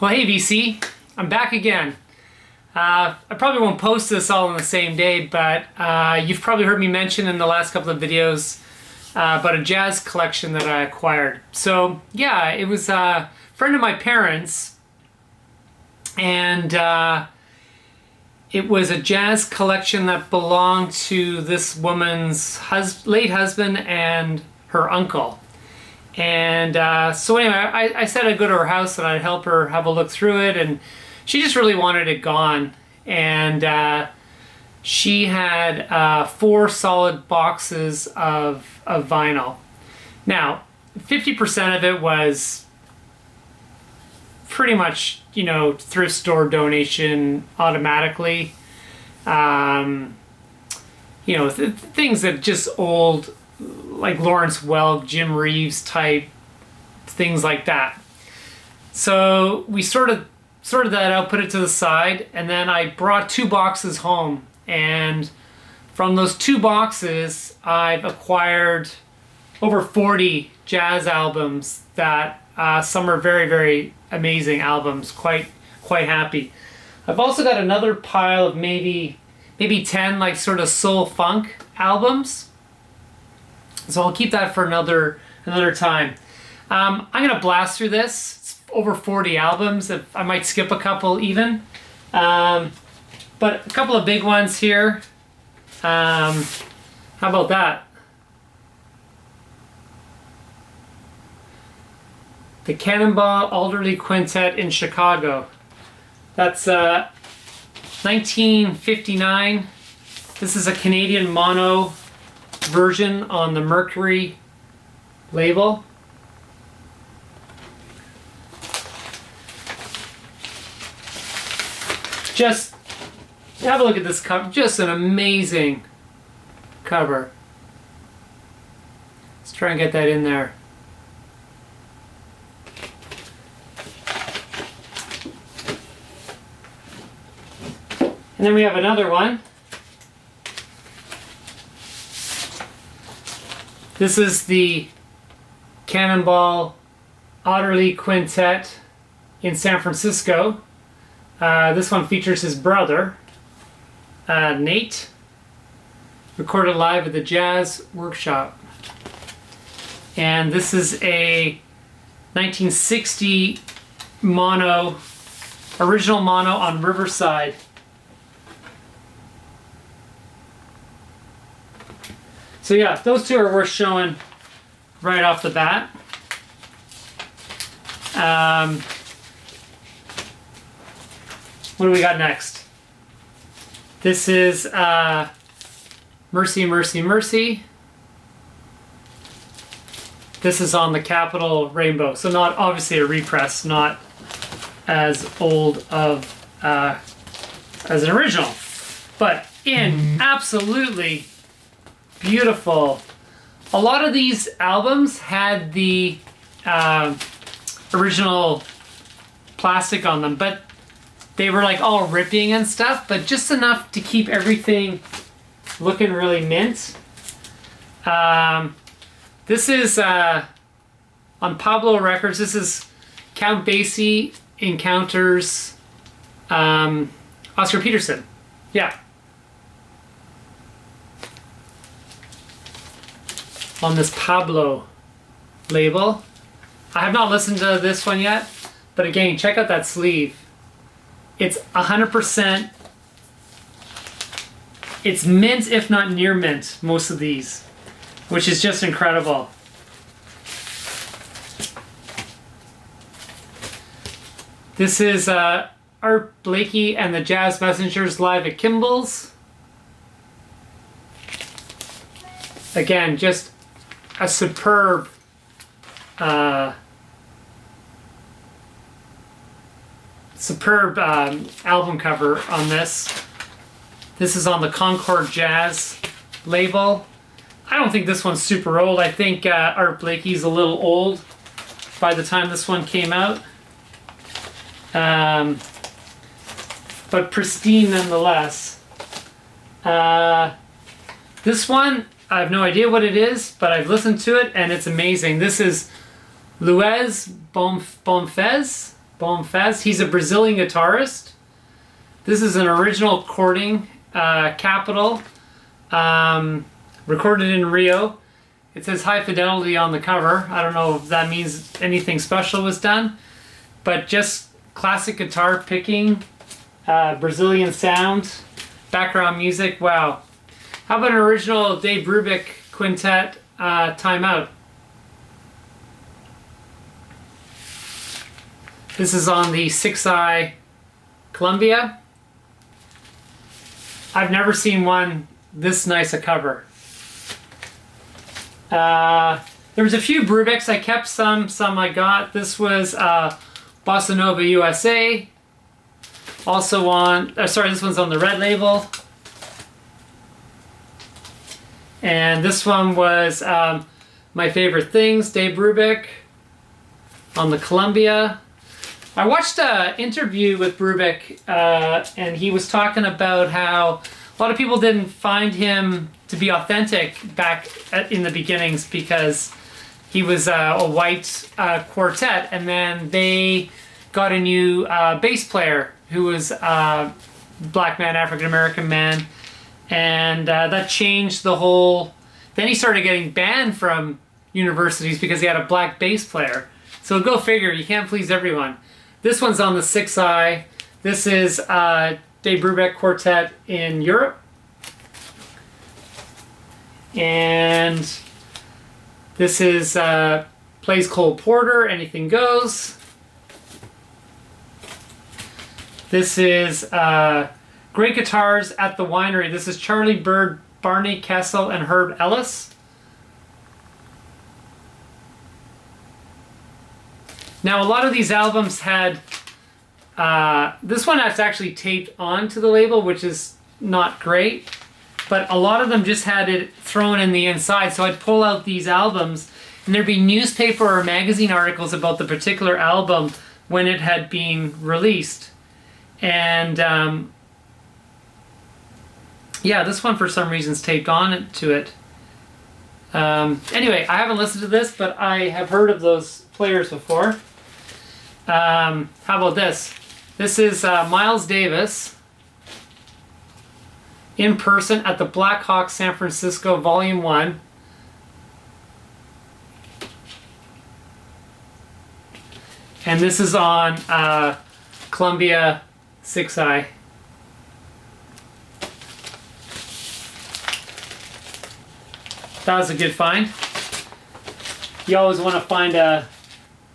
Well, hey VC, I'm back again. I probably won't post this all on the same day, but you've probably heard me mention in the last couple of videos about a jazz collection that I acquired. So yeah, it was a friend of my parents, and it was a jazz collection that belonged to this woman's late husband and her uncle. And so anyway, I said I'd go to her house and I'd help her have a look through it, and she just really wanted it gone. And she had 4 solid boxes of vinyl. Now, 50% of it was pretty much, you know, thrift store donation automatically. You know, things that just old, like Lawrence Welk, Jim Reeves type things like that. So we sorted that out, put it to the side, and then I brought 2 boxes home. And from those 2 boxes, I've acquired over 40 jazz albums that some are very, very amazing albums. Quite happy. I've also got another pile of maybe 10 like sort of soul funk albums. So I'll keep that for another time. I'm gonna blast through this. It's over 40 albums. I might skip a couple even. But a couple of big ones here. How about that? The Cannonball Alderley Quintet in Chicago. That's 1959. This is a Canadian mono version on the Mercury label. Just have a look at this cover. Just an amazing cover. Let's try and get that in there. And then we have another one. This is the Cannonball Adderley Quintet in San Francisco. This one features his brother, Nate, recorded live at the Jazz Workshop. And this is a 1960 mono, original mono on Riverside. So yeah, those 2 are worth showing right off the bat. What do we got next? This is Mercy, Mercy, Mercy. This is on the Capitol Rainbow. So not obviously a repress, not as old of as an original, but in absolutely beautiful. A lot of these albums had the original plastic on them, but they were like all ripping and stuff, but just enough to keep everything looking really mint. This is on Pablo Records. This is Count Basie encounters Oscar Peterson. Yeah. On this Pablo label. I have not listened to this one yet, but again, check out that sleeve. It's 100%, it's mint, if not near mint, most of these, which is just incredible. This is Art Blakey and the Jazz Messengers live at Kimball's. Again, just a superb album cover on this. This is on the Concord Jazz label. I don't think this one's super old. I think Art Blakey's a little old by the time this one came out. But pristine nonetheless. This one, I have no idea what it is, but I've listened to it and it's amazing. This is Luis Bonfez. Bom Fez. He's a Brazilian guitarist. This is an original recording, Capitol, recorded in Rio. It says high fidelity on the cover. I don't know if that means anything special was done, but just classic guitar picking, Brazilian sound, background music. Wow. How about an original Dave Brubeck quintet, Time Out? This is on the 6i Columbia. I've never seen one this nice a cover. There was a few Brubecks. I kept some I got. This was Bossa Nova USA. Also on, sorry, this one's on the red label. And this one was My Favorite Things, Dave Brubeck on the Columbia. I watched an interview with Brubeck, and he was talking about how a lot of people didn't find him to be authentic back in the beginnings because he was a white quartet, and then they got a new bass player who was a black man, African American man, and that changed the whole. Then he started getting banned from universities because he had a black bass player. So go figure, you can't please everyone. This one's on the 6i. This is Dave Brubeck Quartet in Europe. And this is plays Cole Porter, Anything Goes. This is Great Guitars at the Winery. This is Charlie Byrd, Barney Kessel, and Herb Ellis. Now, a lot of these albums had, this one that's actually taped onto the label, which is not great, but a lot of them just had it thrown in the inside. So I'd pull out these albums, and there'd be newspaper or magazine articles about the particular album when it had been released. And yeah, this one for some reason's taped on to it. Anyway, I haven't listened to this, but I have heard of those players before. How about this? This is Miles Davis in person at the Black Hawk San Francisco Volume 1. And this is on Columbia 6i. That was a good find. You always want to find a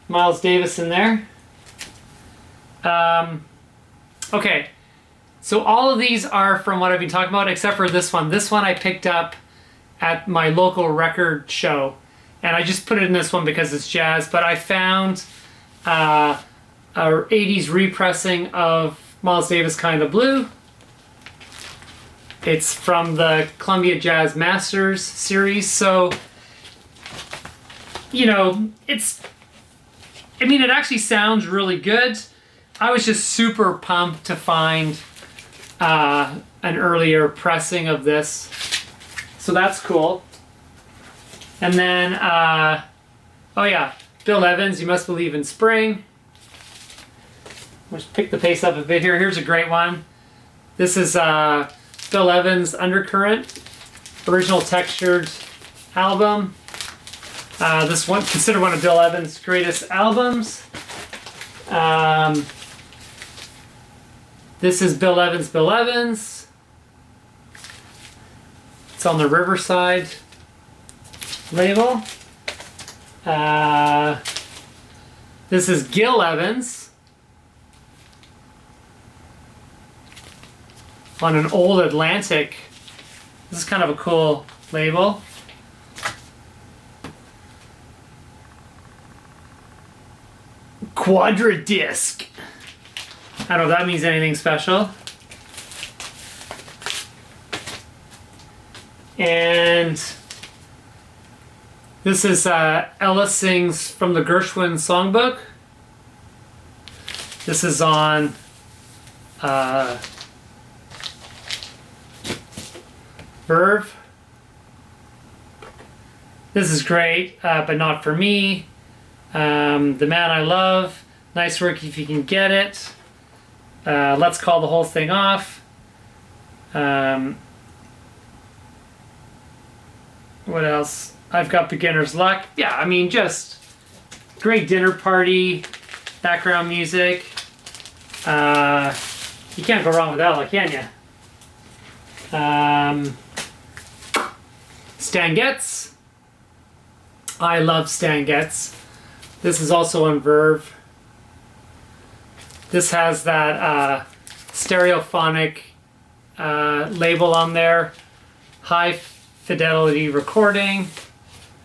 Miles Davis in there. Okay, so all of these are from what I've been talking about, except for this one. This one I picked up at my local record show, and I just put it in this one because it's jazz, but I found a 80s repressing of Miles Davis Kinda Blue. It's from the Columbia Jazz Masters series, so, you know, it actually sounds really good. I was just super pumped to find an earlier pressing of this. So that's cool. And then, oh yeah, Bill Evans, You Must Believe in Spring. Let's pick the pace up a bit here. Here's a great one. This is Bill Evans' Undercurrent, original textured album. This one, considered one of Bill Evans' greatest albums. This is Bill Evans, Bill Evans. It's on the Riverside label. This is Gil Evans on an old Atlantic. This is kind of a cool label. Quadradisc. I don't know if that means anything special. And this is Ella Sings from the Gershwin Songbook. This is on Verve. This is great, but not for me. The Man I Love, Nice work if you can get it. Let's call the whole thing off. What else? I've got beginner's luck. Yeah, I mean, just great dinner party, background music. You can't go wrong with Ella, can you? Stan Getz. I love Stan Getz. This is also on Verve. This has that stereophonic label on there. High fidelity recording.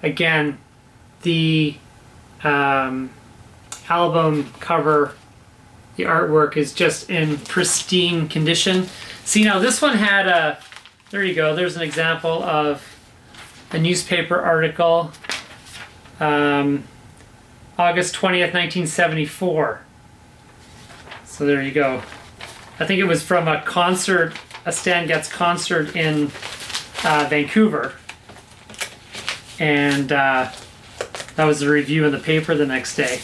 Again, the album cover, the artwork is just in pristine condition. See, now this one had a, there you go, there's an example of a newspaper article, August 20th, 1974. So there you go. I think it was from a concert, a Stan Getz concert in Vancouver. And that was the review in the paper the next day.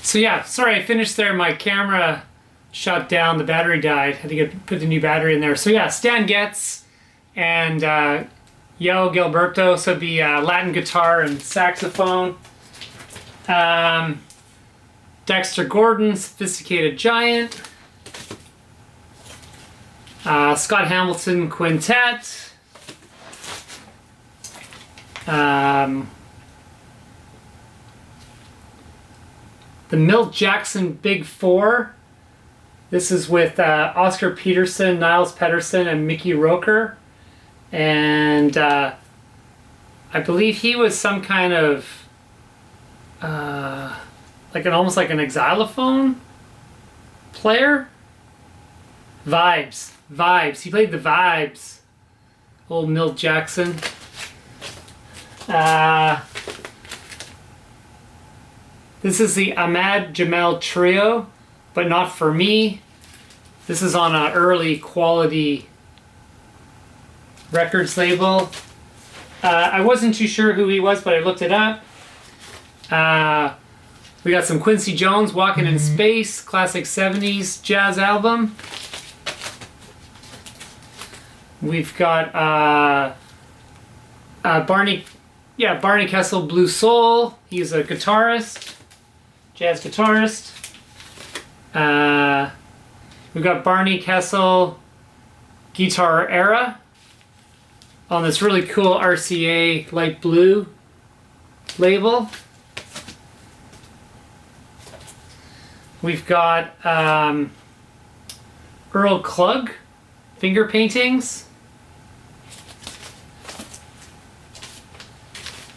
So yeah, sorry, I finished there. My camera shut down, the battery died. I think I put the new battery in there. So yeah, Stan Getz and Yo Gilberto, so it'd be Latin guitar and saxophone. Dexter Gordon, Sophisticated Giant. Scott Hamilton Quintet. The Milt Jackson Big Four. This is with Oscar Peterson, Niles Pedersen, and Mickey Roker. And I believe he was some kind of almost like an xylophone player. Vibes. He played the vibes. Old Milt Jackson. This is the Ahmad Jamel Trio, but not for me. This is on an early Quality Records label. I wasn't too sure who he was, but I looked it up. We got some Quincy Jones, Walking in Space, classic 70s jazz album. We've got Barney Kessel, Blue Soul. He's a guitarist, jazz guitarist. We've got Barney Kessel, Guitar Era, on this really cool RCA light blue label. We've got Earl Klugh, Finger Paintings.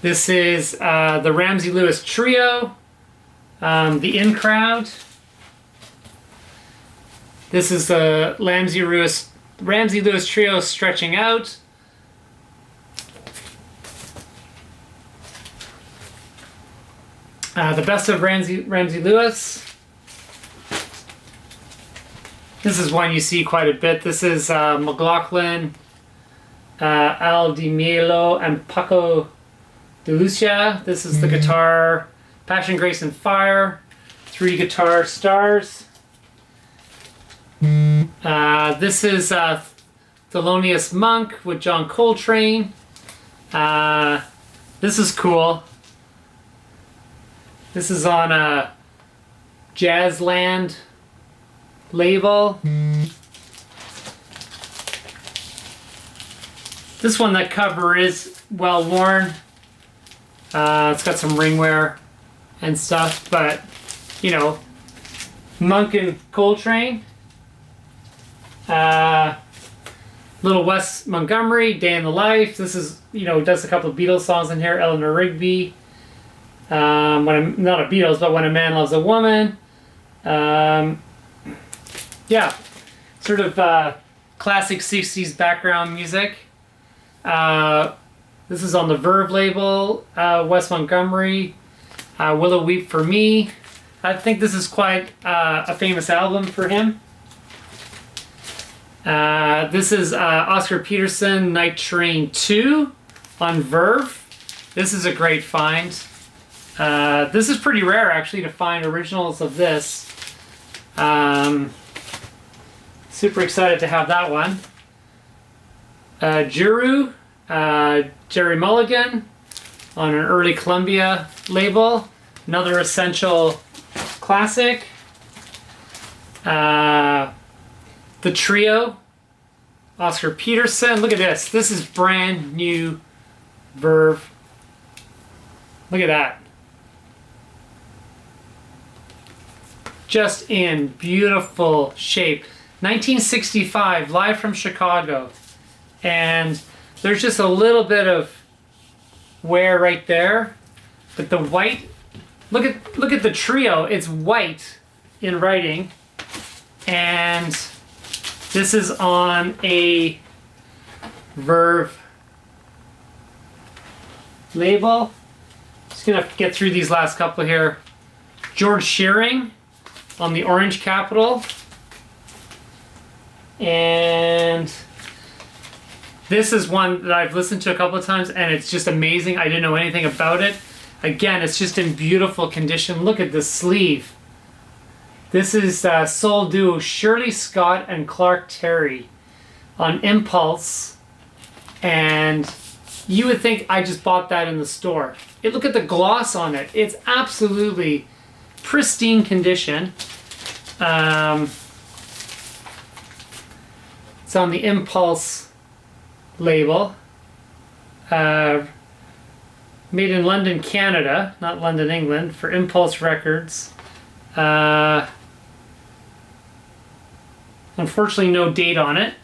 This is the Ramsey Lewis Trio, the In Crowd. This is the Ramsey Lewis Trio, Stretching Out. The Best of Ramsey Lewis. This is one you see quite a bit. This is McLaughlin, Al Di Meola, and Paco de Lucia. This is the guitar, Passion, Grace, and Fire. 3 guitar stars. This is Thelonious Monk with John Coltrane. This is cool. This is on a Jazzland label. This one, that cover is well worn. It's got some ring wear and stuff, but you know, Monk and Coltrane. Little Wes Montgomery, Day in the Life. This is, you know, does a couple of Beatles songs in here. Eleanor Rigby. Not a Beatles, but When a Man Loves a Woman. Yeah, sort of classic 60s background music. This is on the Verve label. Wes Montgomery, Willow Weep for Me. I think this is quite a famous album for him. This is Oscar Peterson, Night Train 2 on Verve. This is a great find. This is pretty rare actually to find originals of this. Super excited to have that one. Juru, Jerry Mulligan on an early Columbia label. Another essential classic. The Trio, Oscar Peterson. Look at this. This is brand new Verve. Look at that. Just in beautiful shape. 1965, live from Chicago. And there's just a little bit of wear right there. But the white, look at the Trio. It's white in writing. And this is on a Verve label. Just gonna get through these last couple here. George Shearing on the Orange Capital. And this is one that I've listened to a couple of times and it's just amazing. I didn't know anything about it. Again, it's just in beautiful condition. Look at the sleeve. This is soul duo Shirley Scott and Clark Terry on Impulse. And you would think I just bought that in the store. Look at the gloss on it. It's absolutely pristine condition. It's on the Impulse label. Made in London, Canada, not London, England, for Impulse Records. Unfortunately, no date on it.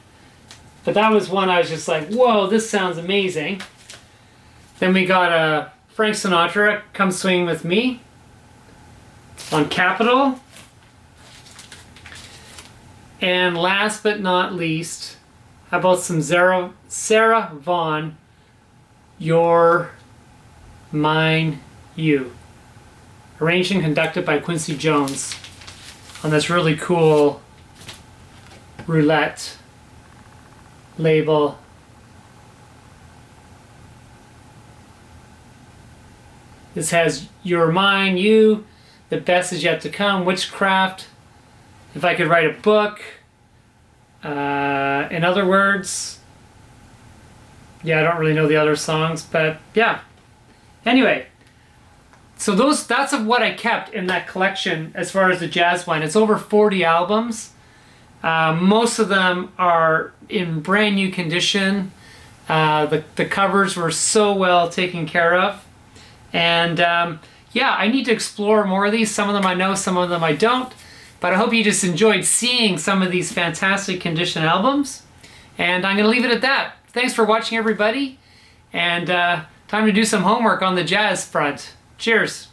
But that was one I was just like, whoa, this sounds amazing. Then we got Frank Sinatra, Come Swing With Me on Capitol. And last but not least, how about some Sarah Vaughan, You're Mine, You. Arranged and conducted by Quincy Jones on this really cool roulette label. This has You're Mine, You, The Best Is Yet to Come, Witchcraft, If I Could Write a Book, In Other Words. Yeah, I don't really know the other songs, but yeah. Anyway, so that's of what I kept in that collection as far as the jazz wine. It's over 40 albums. Most of them are in brand new condition. The covers were so well taken care of. And yeah, I need to explore more of these. Some of them I know, some of them I don't. But I hope you just enjoyed seeing some of these fantastic condition albums. And I'm going to leave it at that. Thanks for watching, everybody. And time to do some homework on the jazz front. Cheers.